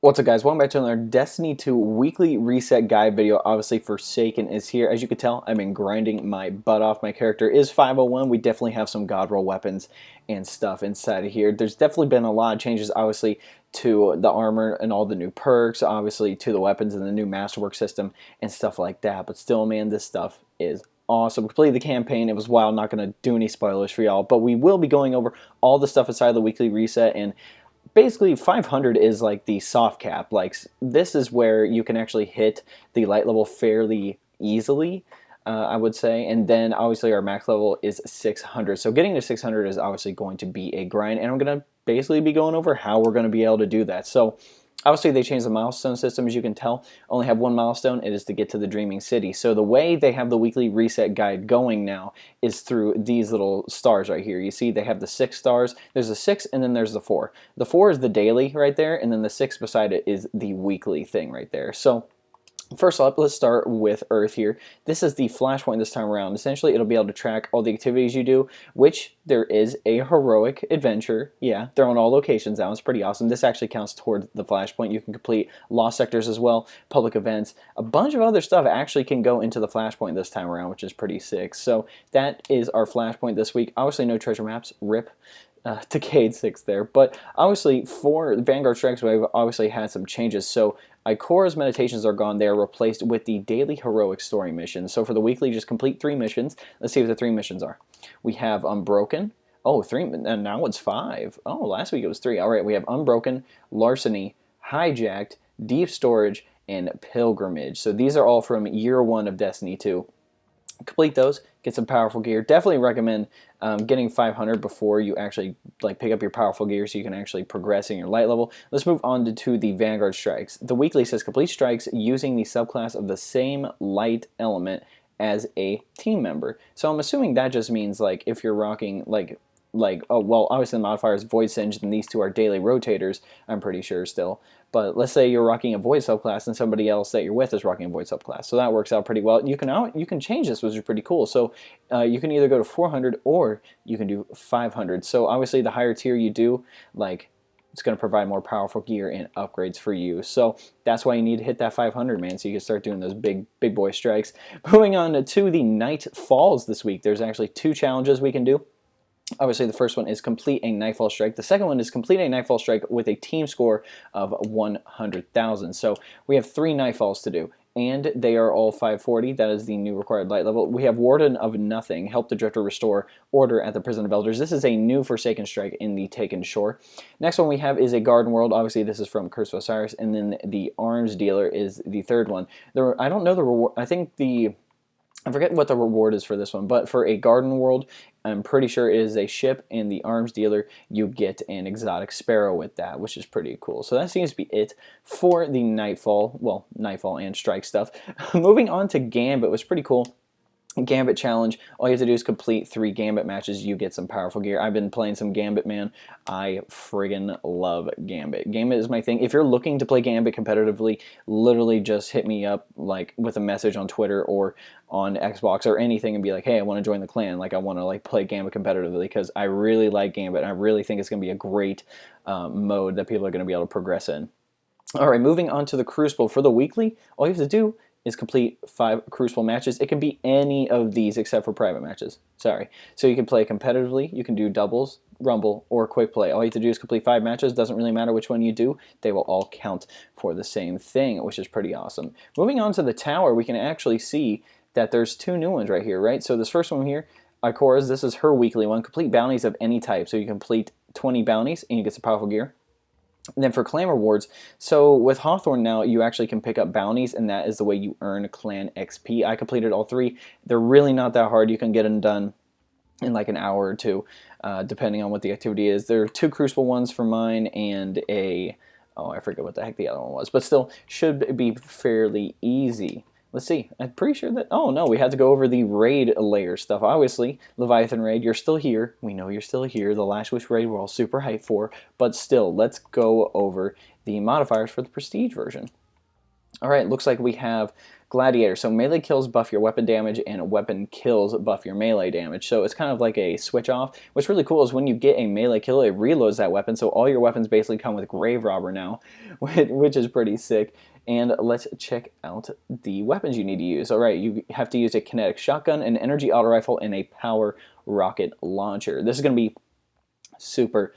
What's up, guys? Welcome back to another Destiny 2 weekly reset guide video. Obviously, Forsaken is here. As you can tell, I've been grinding my butt off. My character is 501. We definitely have some God Roll weapons and stuff inside of here. There's definitely been a lot of changes, obviously, to the armor and all the new perks, obviously, to the weapons and the new masterwork system and stuff like that. But still, man, this stuff is awesome. We completed the campaign. It was wild. Not going to do any spoilers for y'all, but we will be going over all the stuff inside of the weekly reset. And basically 500 is like the soft cap. Like, this is where you can actually hit the light level fairly easily, I would say. And then obviously our max level is 600. So getting to 600 is obviously going to be a grind, and I'm going to basically be going over how we're going to be able to do that. So obviously, they changed the milestone system, as you can tell. Only have one milestone. It is to get to the Dreaming City. So the way they have the weekly reset guide going now is through these little stars right here. You see they have the 6 stars. There's a 6 and then there's the 4. The 4 is the daily right there, and then the 6 beside it is the weekly thing right there. So first up, let's start with Earth here. This is the flashpoint this time around. Essentially, it'll be able to track all the activities you do, which there is a heroic adventure. Yeah, they're on all locations now. It's pretty awesome. This actually counts toward the flashpoint. You can complete lost sectors as well, public events. A bunch of other stuff actually can go into the flashpoint this time around, which is pretty sick. So that is our flashpoint this week. Obviously, no treasure maps. RIP. Decade 6 there, but obviously for Vanguard Strikes we've obviously had some changes. So Ikora's meditations are gone. They are replaced with the daily heroic story missions. So for the weekly, just complete 3 missions. Let's see what the 3 missions are. We have Unbroken. Oh, 3, and now it's 5. Oh, last week it was 3. All right, we have Unbroken, Larceny, Hijacked, Deep Storage, and Pilgrimage. So these are all from year 1 of Destiny 2. Complete those, get some powerful gear. Definitely recommend getting 500 before you actually pick up your powerful gear so you can actually progress in your light level. Let's move on to the Vanguard Strikes. The weekly says complete strikes using the subclass of the same light element as a team member. So I'm assuming that just means if you're rocking oh, well, obviously the modifier is Void Singe, and these two are daily rotators, I'm pretty sure still. But let's say you're rocking a Void subclass and somebody else that you're with is rocking a Void subclass. So that works out pretty well. You can change this, which is pretty cool. So you can either go to 400 or you can do 500. So obviously the higher tier you do, it's going to provide more powerful gear and upgrades for you. So that's why you need to hit that 500, man, so you can start doing those big boy strikes. Moving on to the Night Falls this week. There's actually 2 challenges we can do. Obviously, the first one is complete a Nightfall Strike. The second one is complete a Nightfall Strike with a team score of 100,000. So we have 3 Nightfalls to do, and they are all 540. That is the new required light level. We have Warden of Nothing, help the Drifter restore order at the Prison of Elders. This is a new Forsaken Strike in the Taken Shore. Next one we have is a Garden World. Obviously, this is from Curse of Osiris, and then the Arms Dealer is the third one. I don't know the reward. I forget what the reward is for this one, but for a Garden World, I'm pretty sure it is a ship, and the Arms Dealer, you get an exotic sparrow with that, which is pretty cool. So that seems to be it for the Nightfall, well, Nightfall and Strike stuff. Moving on to Gambit was pretty cool. Gambit challenge, all you have to do is complete 3 Gambit matches. You get some powerful gear. I've been playing some Gambit, man. I friggin' love Gambit. Gambit is my thing. If you're looking to play Gambit competitively, literally just hit me up with a message on Twitter or on Xbox or anything and be like, hey, I want to join the clan. I want to play Gambit competitively, because I really like Gambit, and I really think it's going to be a great mode that people are going to be able to progress in. All right, moving on to the Crucible. For the weekly, all you have to do is complete 5 Crucible matches. It can be any of these except for private matches. Sorry. So you can play competitively, you can do doubles, rumble, or quick play. All you have to do is complete 5 matches. Doesn't really matter which one you do. They will all count for the same thing, which is pretty awesome. Moving on to the tower, we can actually see that there's 2 new ones right here, right? So this first one here, Ikora's, this is her weekly one. Complete bounties of any type. So you complete 20 bounties and you get some powerful gear. And then for clan rewards, so with Hawthorne now, you actually can pick up bounties, and that is the way you earn clan XP. I completed all 3. They're really not that hard. You can get them done in an hour or 2, depending on what the activity is. There are 2 Crucible ones for mine and oh, I forget what the heck the other one was, but still should be fairly easy. Let's see. I'm pretty sure that... Oh, no, we had to go over the raid layer stuff. Obviously, Leviathan raid, you're still here. We know you're still here. The Last Wish raid we're all super hyped for. But still, let's go over the modifiers for the Prestige version. Alright, looks like we have Gladiator. So melee kills buff your weapon damage, and weapon kills buff your melee damage. So it's kind of like a switch off. What's really cool is when you get a melee kill, it reloads that weapon. So all your weapons basically come with Grave Robber now, which is pretty sick. And let's check out the weapons you need to use. Alright, you have to use a kinetic shotgun, an energy auto rifle, and a power rocket launcher. This is going to be super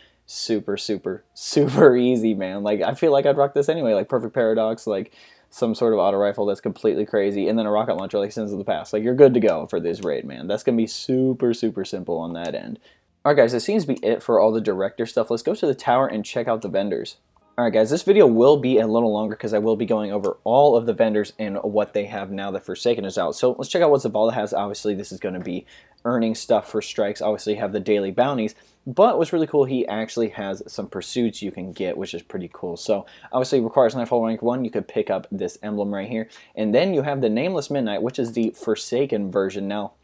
easy, man. Like, I feel like I'd rock this anyway. Like perfect paradox, like some sort of auto rifle that's completely crazy, and then a rocket launcher like Sins of the Past. Like, you're good to go for this raid, man. That's gonna be super simple on that end. Alright guys, that seems to be it for all the director stuff. Let's go to the tower and check out the vendors. Alright guys, this video will be a little longer because I will be going over all of the vendors and what they have now that Forsaken is out. So let's check out what Zavala has. Obviously this is going to be earning stuff for strikes. Obviously you have the daily bounties, but what's really cool, he actually has some pursuits you can get, which is pretty cool. So obviously requires Nightfall rank 1, you could pick up this emblem right here, and then you have the Nameless Midnight, which is the Forsaken version. Now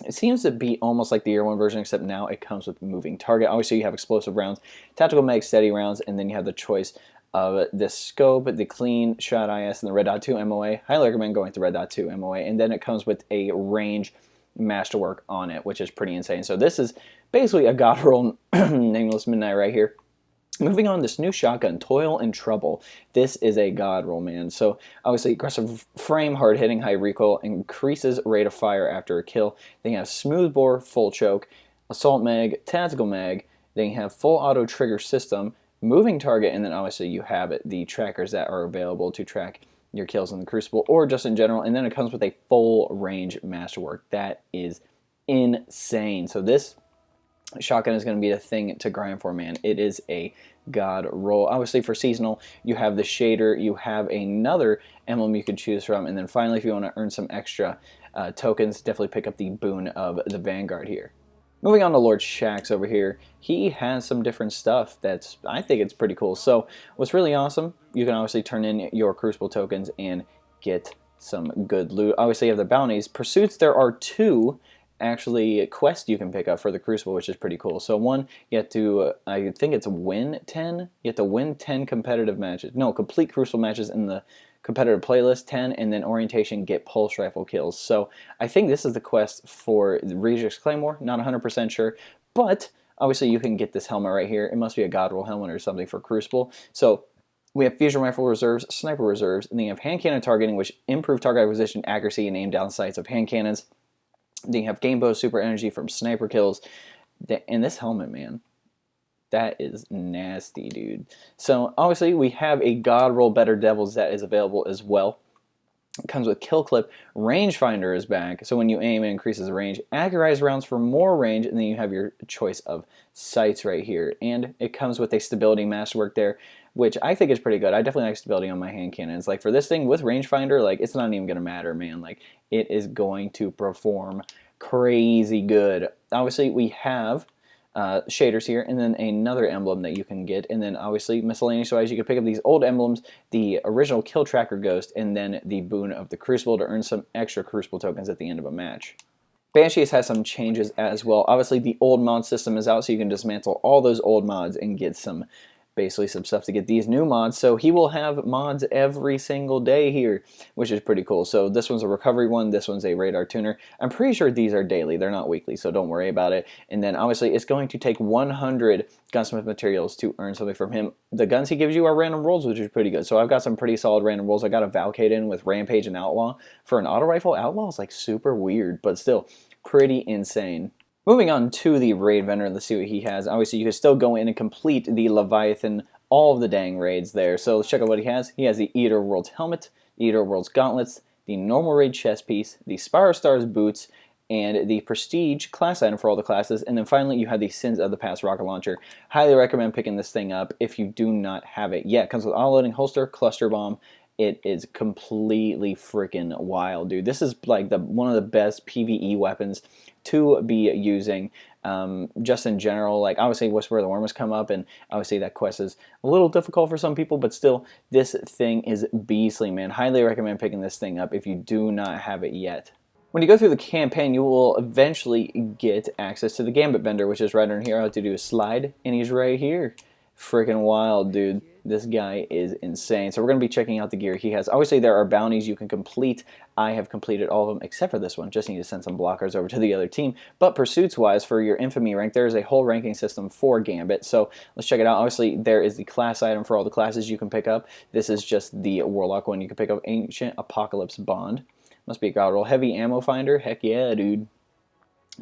it seems to be almost like the Year 1 version, except now it comes with moving target. Obviously you have explosive rounds, tactical mag steady rounds, and then you have the choice of the scope, the clean shot IS, and the red dot 2 MOA. Highly recommend going to red dot 2 MOA, and then it comes with a range masterwork on it, which is pretty insane. So this is basically a God roll Nameless Midnight right here. Moving on, this new shotgun, Toil and Trouble. This is a God roll, man. So obviously aggressive frame, hard hitting, high recoil, increases rate of fire after a kill. Then you have smooth bore, full choke, assault mag, tactical mag. Then you have full auto trigger system, moving target, and then obviously you have the trackers that are available to track your kills in the Crucible or just in general. And then it comes with a full range masterwork. That is insane. So this shotgun is going to be the thing to grind for, man. It is a God roll. Obviously for seasonal, you have the shader, you have another emblem you can choose from, and then finally if you want to earn some extra tokens, definitely pick up the boon of the Vanguard here. Moving on to Lord Shaxx over here, he has some different stuff that's, I think it's pretty cool. So what's really awesome, you can obviously turn in your Crucible tokens and get some good loot. Obviously you have the bounties. Pursuits, there are 2 actually quests you can pick up for the Crucible, which is pretty cool. So one, you have to, I think it's win 10. You have to win 10 competitive matches. No, complete Crucible matches in the competitive playlist 10, and then orientation, get pulse rifle kills. So I think this is the quest for the Regis Claymore. Not 100% sure, but obviously you can get this helmet right here. It must be a God roll helmet or something for Crucible. So we have fusion rifle reserves, sniper reserves, and then you have hand cannon targeting, which improve target acquisition, accuracy, and aim down sights of hand cannons. Then you have game bow super energy from sniper kills. And this helmet, man, that is nasty, dude. So obviously we have a God roll Better Devils that is available as well. It comes with kill clip. Rangefinder is back, so when you aim, it increases the range. Accurize rounds for more range, and then you have your choice of sights right here. And it comes with a stability masterwork there, which I think is pretty good. I definitely like stability on my hand cannons. Like for this thing with rangefinder, like it's not even gonna matter, man. Like it is going to perform crazy good. Obviously we have shaders here, and then another emblem that you can get, and then obviously miscellaneous wise you can pick up these old emblems, the original Kill Tracker Ghost, and then the boon of the Crucible to earn some extra Crucible tokens at the end of a match. Banshees has some changes as well. Obviously the old mod system is out, so you can dismantle all those old mods and get some basically some stuff to get these new mods. So he will have mods every single day here, which is pretty cool. So this one's a recovery one, this one's a radar tuner. I'm pretty sure these are daily, they're not weekly, so don't worry about it. And then obviously it's going to take 100 gunsmith materials to earn something from him. The guns he gives you are random rolls, which is pretty good. So I've got some pretty solid random rolls. I got a Valcade in with Rampage and Outlaw. For an auto rifle, Outlaw is like super weird, but still pretty insane. Moving on to the raid vendor, let's see what he has. Obviously, you can still go in and complete the Leviathan, all of the dang raids there. So let's check out what he has. He has the Eater World's helmet, the Eater World's gauntlets, the normal raid chest piece, the Spire Stars boots, and the Prestige class item for all the classes. And then finally, you have the Sins of the Past rocket launcher. Highly recommend picking this thing up if you do not have it yet. It comes with auto-loading holster, cluster bomb. It is completely freaking wild, dude. This is like one of the best PvE weapons to be using just in general. Like obviously Whisper of the Worm has come up, and obviously that quest is a little difficult for some people, but still this thing is beastly, man. Highly recommend picking this thing up if you do not have it yet. When you go through the campaign, you will eventually get access to the Gambit vendor, which is right under here. All you have to do is slide, and he's right here. Freaking wild, dude. This guy is insane. So we're going to be checking out the gear he has. Obviously, there are bounties you can complete. I have completed all of them except for this one. Just need to send some blockers over to the other team. But pursuits-wise, for your infamy rank, there is a whole ranking system for Gambit. So let's check it out. Obviously, there is the class item for all the classes you can pick up. This is just the Warlock one. You can pick up Ancient Apocalypse Bond. Must be a god roll. Heavy Ammo Finder. Heck yeah, dude.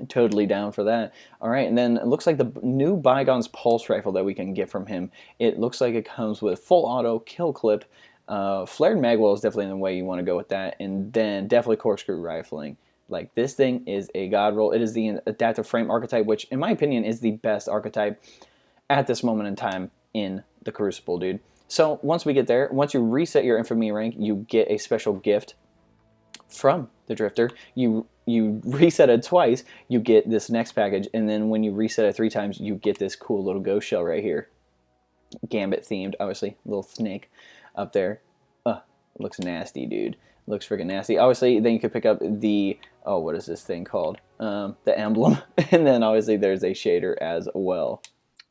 Totally down for that. Alright, and then it looks like the new Bygone's Pulse Rifle that we can get from him. It looks like it comes with full auto, kill clip, flared magwell is definitely the way you want to go with that, and then definitely corkscrew rifling. Like, this thing is a god roll. It is the adaptive frame archetype, which in my opinion is the best archetype at this moment in time in the Crucible, dude. So once we get there, once you reset your infamy rank, you get a special gift from the Drifter. You reset it twice, you get this next package, and then when you reset it 3 times, you get this cool little ghost shell right here. Gambit themed, obviously, little snake up there. Looks nasty, dude. Looks freaking nasty. Obviously, then you could pick up the, oh, what is this thing called? The emblem, and then obviously there's a shader as well.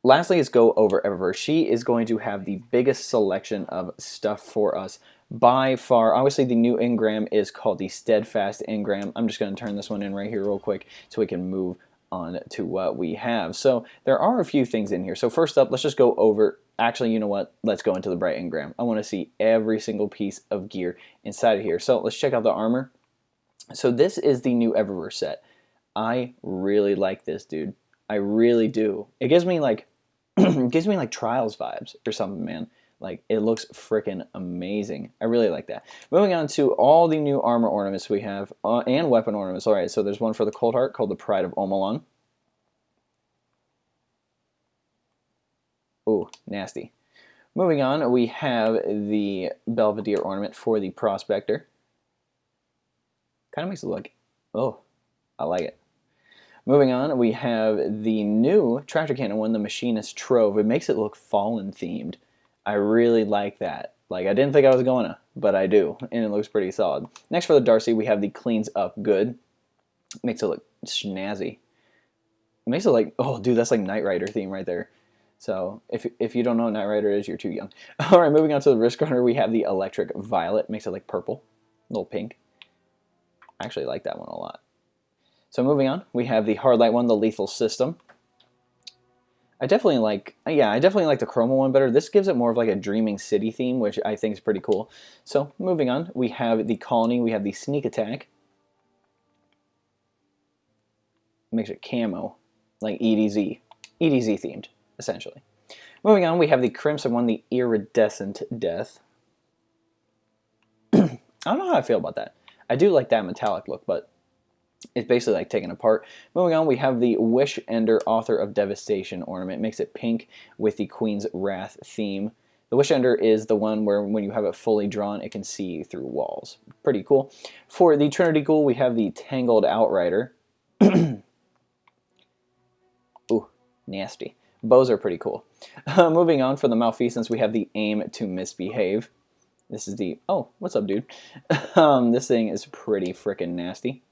Lastly, let's go over Eververse. She is going to have the biggest selection of stuff for us by far. Obviously, the new engram is called the Steadfast engram. I'm just going to turn this one in right here real quick so we can move on to what we have. So there are a few things in here. So first up, let's just go over, actually, you know what? Let's go into the Bright engram. I want to see every single piece of gear inside of here. So let's check out the armor. So this is the new Eververse set. I really like this, dude. I really do. It gives me like it gives me like Trials vibes or something, man. Like, it looks freaking amazing. I really like that. Moving on to all the new armor ornaments we have, and weapon ornaments. Alright, so there's one for the Cold Heart called the Pride of Omelon. Ooh, nasty. Moving on, we have the Belvedere ornament for the Prospector. Kind of makes it look, oh, I like it. Moving on, we have the new Tractor Cannon one, the Machinist Trove. It makes it look Fallen themed. I really like that. Like, I didn't think I was going to, but I do, and it looks pretty solid. Next for the Darcy, we have the Cleans Up Good. Makes it look snazzy. It makes it like, oh, dude, that's like Knight Rider theme right there. So, if you don't know what Knight Rider is, you're too young. Alright, moving on to the Risk Runner, we have the Electric Violet. Makes it like purple, a little pink. I actually like that one a lot. So moving on, we have the Hardlight one, the Lethal System. I definitely like the Chroma one better. This gives it more of like a Dreaming City theme, which I think is pretty cool. So moving on, we have the Colony, we have the Sneak Attack. Makes it camo, like EDZ themed, essentially. Moving on, we have the Crimson one, the Iridescent Death. I don't know how I feel about that. I do like that metallic look, but it's basically like taken apart. Moving on, we have the Wish Ender Author of Devastation ornament. It makes it pink with the Queen's Wrath theme. The Wish Ender is the one where when you have it fully drawn, it can see through walls. Pretty cool. For the Trinity Ghoul, we have the Tangled Outrider. Ooh, nasty. Bows are pretty cool. Moving on, for the Malfeasance, we have the Aim to Misbehave. This is the, oh, what's up, dude? This thing is pretty freaking nasty.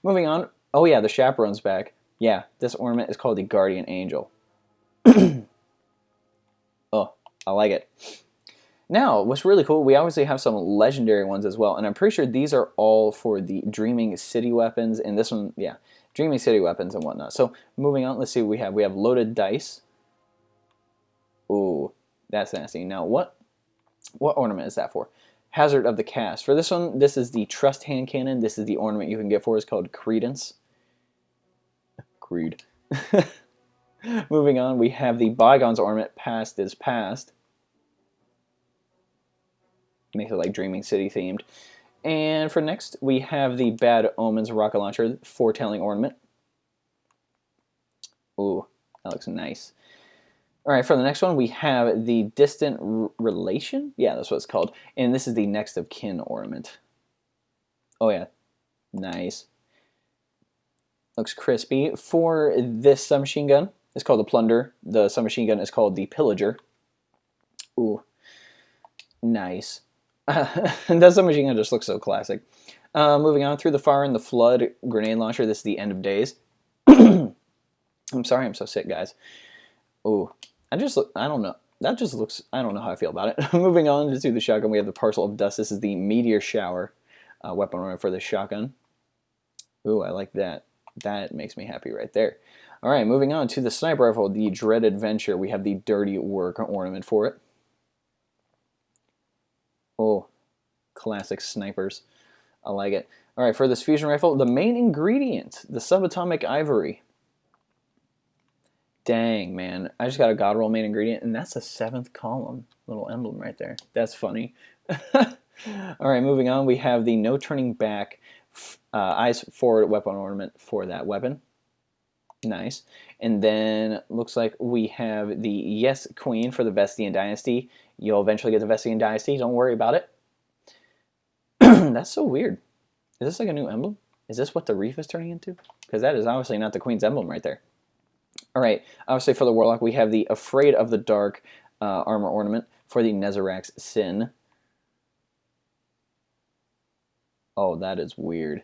Moving on, oh yeah, the Chaperone's back. Yeah, this ornament is called the Guardian Angel. Oh, I like it. Now, what's really cool, we obviously have some legendary ones as well, and I'm pretty sure these are all for the Dreaming City weapons, and this one, yeah, Dreaming City weapons and whatnot. So, moving on, let's see what we have. We have Loaded Dice. Ooh, that's nasty. Now, what ornament is that for? Hazard of the Cast. For this one, this is the Trust Hand Cannon. This is the ornament you can get for. It's called Credence. Creed. Moving on, we have the Bygones ornament. Past is Past. Makes it like Dreaming City themed. And for next, we have the Bad Omens Rocket Launcher Foretelling ornament. Ooh, that looks nice. Alright, for the next one, we have the Distant Relation? Yeah, that's what it's called. And this is the Next of Kin ornament. Oh yeah, nice. Looks crispy. For this submachine gun, it's called the Plunder. The submachine gun is called the Pillager. Ooh, nice. That submachine gun just looks so classic. Moving on, Through the Fire and the Flood Grenade Launcher. This is the End of Days. I'm sorry I'm so sick, guys. Ooh, I don't know. that just looks, I don't know how I feel about it. Moving on to the shotgun, we have the Parcel of Dust. This is the Meteor Shower weapon ornament for the shotgun. Ooh, I like that. That makes me happy right there. All right, moving on to the sniper rifle, the Dread Adventure. We have the Dirty Work ornament for it. Oh, classic snipers. I like it. All right, for this fusion rifle, the main ingredient, the Subatomic Ivory. Dang, man. I just got a God Roll main ingredient, and that's the 7th column. Little emblem right there. That's funny. All right, moving on, we have the No Turning Back Eyes Forward weapon ornament for that weapon. Nice. And then looks like we have the Yes Queen for the Vestian Dynasty. You'll eventually get the Vestian Dynasty. Don't worry about it. That's so weird. Is this like a new emblem? Is this what the Reef is turning into? Because that is obviously not the Queen's emblem right there. All right, obviously for the Warlock, we have the Afraid of the Dark armor ornament for the Nezarac's Sin. Oh, that is weird.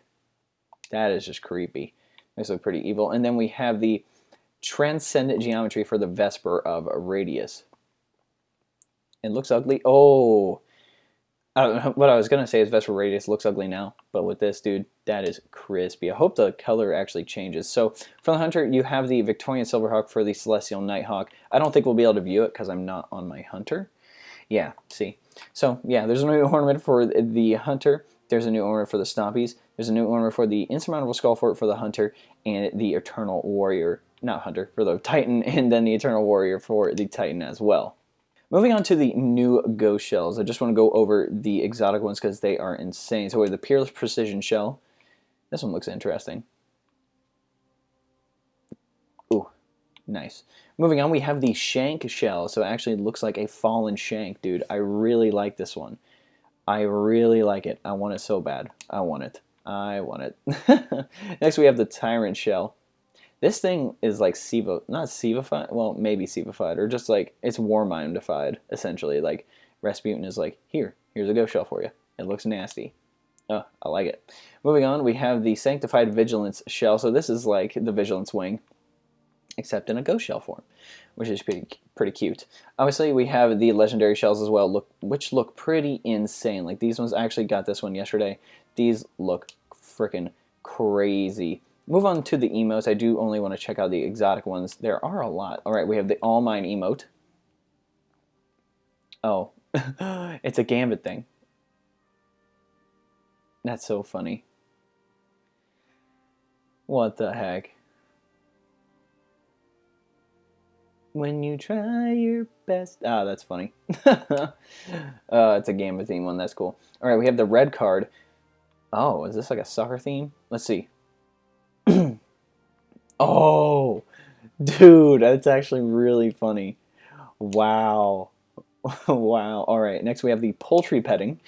That is just creepy. Makes it look pretty evil. And then we have the Transcendent Geometry for the Vesper of Radius. It looks ugly. Oh, what I was going to say is Vesper Radius looks ugly now, but with this, dude, that is crispy. I hope the color actually changes. So for the Hunter, you have the Victorian Silverhawk for the Celestial Nighthawk. I don't think we'll be able to view it because I'm not on my Hunter. Yeah, see. So, yeah, there's a new ornament for the Hunter. There's a new ornament for the Stompies. There's a new ornament for the Insurmountable Skullfort for the Hunter and the Eternal Warrior, not Hunter, for the Titan, and then the Eternal Warrior for the Titan as well. Moving on to the new Ghost Shells. I just want to go over the exotic ones because they are insane. So we have the Peerless Precision Shell. This one looks interesting. Ooh, nice. Moving on, we have the Shank Shell. So it actually looks like a fallen shank, dude. I really like this one. I really like it. I want it so bad. I want it. I want it. Next, we have the Tyrant Shell. This thing is like not Sivified, well, maybe Sivified, or just like, it's Warmindified, essentially. Like, Rasputin is like, here's a ghost shell for you. It looks nasty. Oh, I like it. Moving on, we have the Sanctified Vigilance Shell. So this is like the Vigilance Wing, except in a ghost shell form, which is pretty cute. Obviously, we have the Legendary Shells as well, which look pretty insane. Like, these ones, I actually got this one yesterday. These look freaking crazy. Move on to the emotes. I do only want to check out the exotic ones. There are a lot. All right, we have the All Mine emote. Oh, it's a Gambit thing. That's so funny. What the heck? When you try your best. Ah, that's funny. It's a Gambit theme one. That's cool. All right, we have the red card. Oh, is this like a soccer theme? Let's see. Oh, dude, that's actually really funny. Wow. Wow. All right, next we have the Poultry Petting.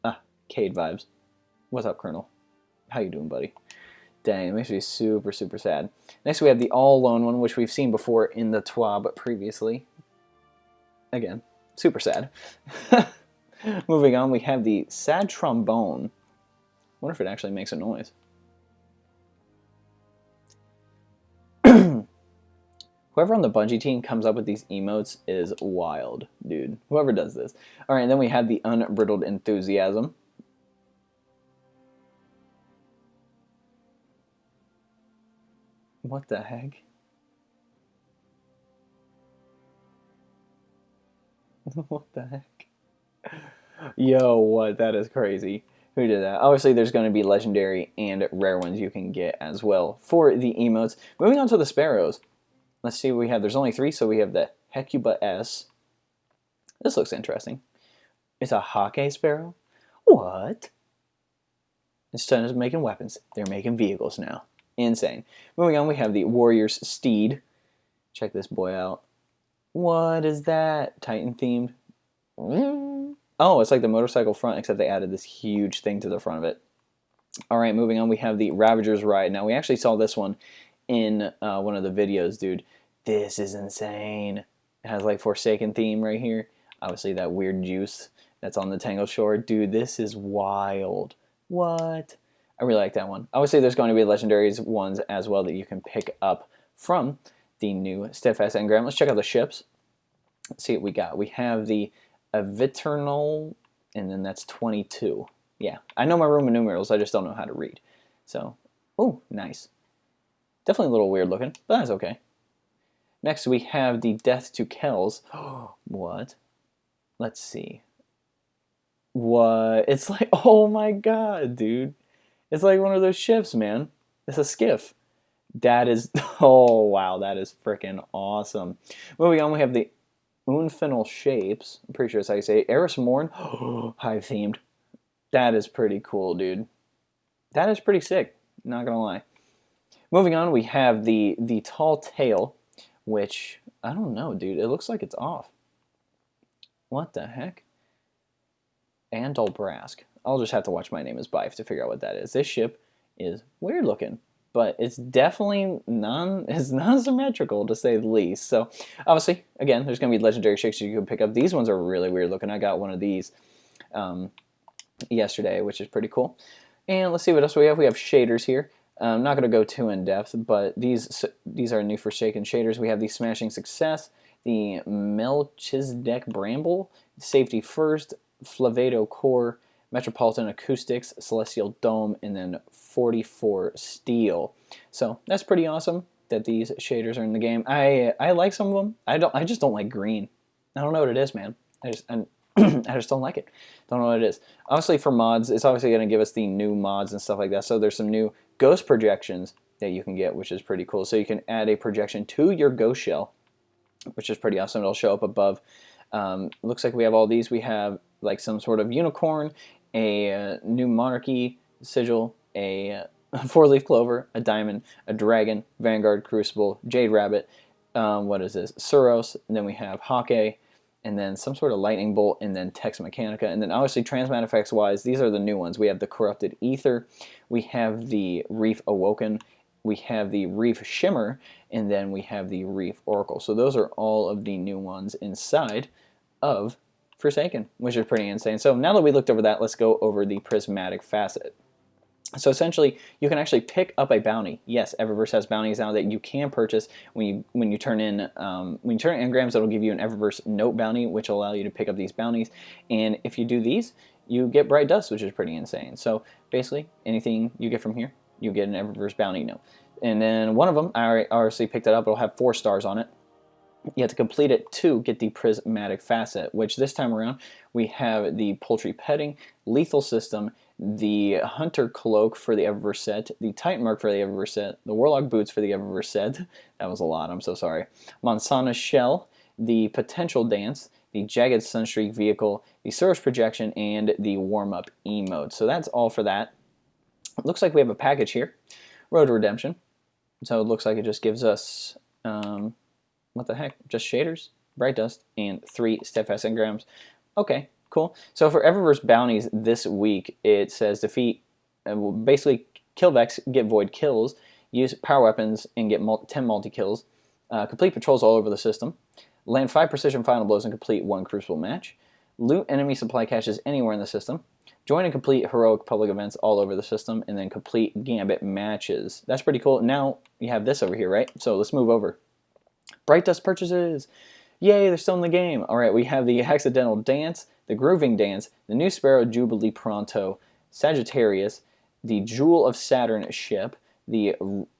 Ah, Cade vibes. What's up, Colonel? How you doing, buddy? Dang, it makes me super, super sad. Next we have the All Alone one, which we've seen before in the TWAB previously. Again, super sad. Moving on, we have the Sad Trombone. I wonder if it actually makes a noise. Whoever on the Bungie team comes up with these emotes is wild, dude. Whoever does this. All right, and then we have the Unbridled Enthusiasm. What the heck? What the heck? Yo, what? That is crazy. Who did that? Obviously, there's going to be legendary and rare ones you can get as well for the emotes. Moving on to the Sparrows. Let's see what we have. There's only 3, so we have the Hecuba S. This looks interesting. It's a Hake Sparrow? What? Instead of making weapons, they're making vehicles now. Insane. Moving on, we have the Warrior's Steed. Check this boy out. What is that? Titan themed? Oh, it's like the motorcycle front, except they added this huge thing to the front of it. All right, moving on, we have the Ravager's Ride. Now, we actually saw this one in one of the videos, dude. This is insane. It has like Forsaken theme right here. Obviously, that weird juice that's on the Tangled Shore. Dude, this is wild. What? I really like that one. Obviously, there's going to be legendaries ones as well that you can pick up from the new Steadfast Engram. Let's check out the ships. Let's see what we got. We have the Aviternal, and then that's 22. Yeah, I know my Roman numerals, I just don't know how to read. So, oh, nice. Definitely a little weird looking, but that's okay. Next we have the Death to Kells. What? Let's see. What? It's like, oh my god, dude. It's like one of those ships, man. It's a skiff. That is, oh wow, that is freaking awesome. Moving on, we have the Unfinal Shapes. I'm pretty sure that's how you say it. Eris Morn. Hive themed. That is pretty cool, dude. That is pretty sick, not gonna lie. Moving on, we have the Tall Tail, which, I don't know, dude. It looks like it's off. What the heck? Andal Brask. I'll just have to watch My Name is Bife to figure out what that is. This ship is weird looking, but it's definitely non-symmetrical, to say the least. So, obviously, again, there's going to be legendary ships you can pick up. These ones are really weird looking. I got one of these yesterday, which is pretty cool. And let's see what else we have. We have shaders here. I'm not going to go too in depth, but these are new Forsaken shaders. We have the Smashing Success, the Melchizedek Bramble, Safety First, Flavado Core, Metropolitan Acoustics, Celestial Dome, and then 44 Steel. So that's pretty awesome that these shaders are in the game. I like some of them. I just don't like green. I don't know what it is, man. I just don't like it. Don't know what it is. Obviously for mods, it's obviously going to give us the new mods and stuff like that. So there's some new ghost projections that you can get, which is pretty cool. So you can add a projection to your ghost shell, which is pretty awesome. It'll show up above. Looks like we have all these. We have like some sort of unicorn, a new monarchy sigil, a four-leaf clover, a diamond, a dragon, Vanguard, Crucible, Jade Rabbit, what is this? Suros, and then we have Hawkeye, and then some sort of lightning bolt, and then Tex Mechanica, and then obviously transmat effects wise, these are the new ones. We have the Corrupted Ether, we have the Reef Awoken, we have the Reef Shimmer, and then we have the Reef Oracle. So those are all of the new ones inside of Forsaken, which is pretty insane. So now that we looked over that, let's go over the prismatic facet. So essentially, you can actually pick up a bounty. Yes, Eververse has bounties now that you can purchase when you turn in engrams. It'll give you an Eververse note bounty, which will allow you to pick up these bounties. And if you do these, you get Bright Dust, which is pretty insane. So basically, anything you get from here, you get an Eververse bounty note. And then one of them, I obviously picked it up. It'll have 4 stars on it. You have to complete it to get the prismatic facet, which this time around we have the Poultry Petting, Lethal System, the Hunter Cloak for the Eververse set, the Titan Mark for the Eververse set, the Warlock Boots for the Eververse set. That was a lot, I'm so sorry. Monsana Shell, the Potential Dance, the Jagged Sunstreak Vehicle, the Source Projection, and the Warm-Up Emote. So that's all for that. It looks like we have a package here, Road to Redemption. So it looks like it just gives us, what the heck, just shaders, Bright Dust, and 3 Steadfast Engrams. Okay, cool. So for Eververse bounties this week, it says defeat, basically kill Vex, get Void kills, use power weapons, and get 10 multi-kills, complete patrols all over the system, land 5 precision final blows and complete 1 Crucible match, loot enemy supply caches anywhere in the system, join and complete heroic public events all over the system, and then complete Gambit matches. That's pretty cool. Now you have this over here, right? So let's move over. Bright Dust purchases. Yay, they're still in the game. Alright, we have the Accidental Dance, the Grooving Dance, the New Sparrow Jubilee Pronto, Sagittarius, the Jewel of Saturn ship, the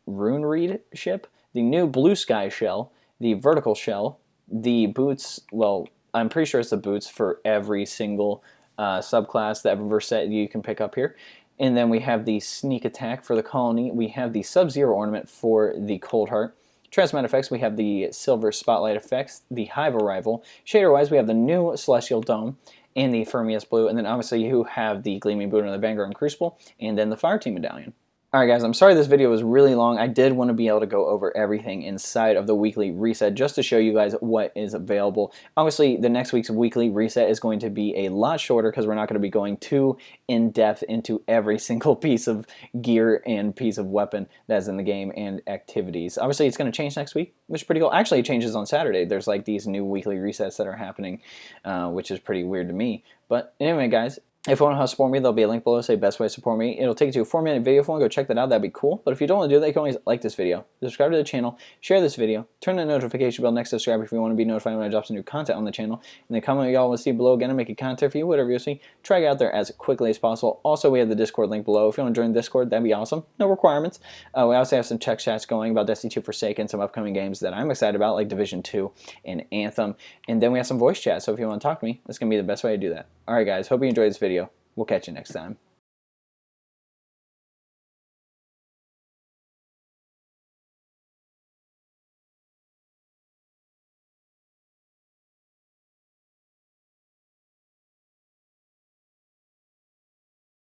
Rune Reed ship, the new Blue Sky shell, the Vertical shell, the boots, well, I'm pretty sure it's the boots for every single subclass, the Eververse set you can pick up here. And then we have the Sneak Attack for the Colony. We have the Sub-Zero Ornament for the Cold Heart. Transmat effects, we have the Silver Spotlight effects, the Hive Arrival. Shader-wise, we have the new Celestial Dome and the Fermius Blue. And then obviously you have the Gleaming Boot and the Vanguard and Crucible, and then the Fireteam Medallion. Alright guys, I'm sorry this video was really long. I did want to be able to go over everything inside of the weekly reset just to show you guys what is available. Obviously, the next week's weekly reset is going to be a lot shorter because we're not going to be going too in-depth into every single piece of gear and piece of weapon that's in the game and activities. Obviously, it's going to change next week, which is pretty cool. Actually, it changes on Saturday. There's like these new weekly resets that are happening, which is pretty weird to me. But anyway, guys, If you want to help support me, there'll be a link below, say best way to support me. It'll take you to a 4-minute video. If you want to go check that out, that'd be cool. But if you don't want to do that, you can always like this video, subscribe to the channel, share this video, turn the notification bell next to subscribe if you want to be notified when I drop some new content on the channel. And then comment what y'all want to see below. Again, I make a content for you, whatever you see. Try it out there as quickly as possible. Also, we have the Discord link below. If you want to join Discord, that'd be awesome. No requirements. We also have some text chats going about Destiny 2 Forsaken, some upcoming games that I'm excited about, like Division 2 and Anthem. And then we have some voice chat. So if you want to talk to me, that's going to be the best way to do that. Alright guys, hope you enjoyed this video. We'll catch you next time.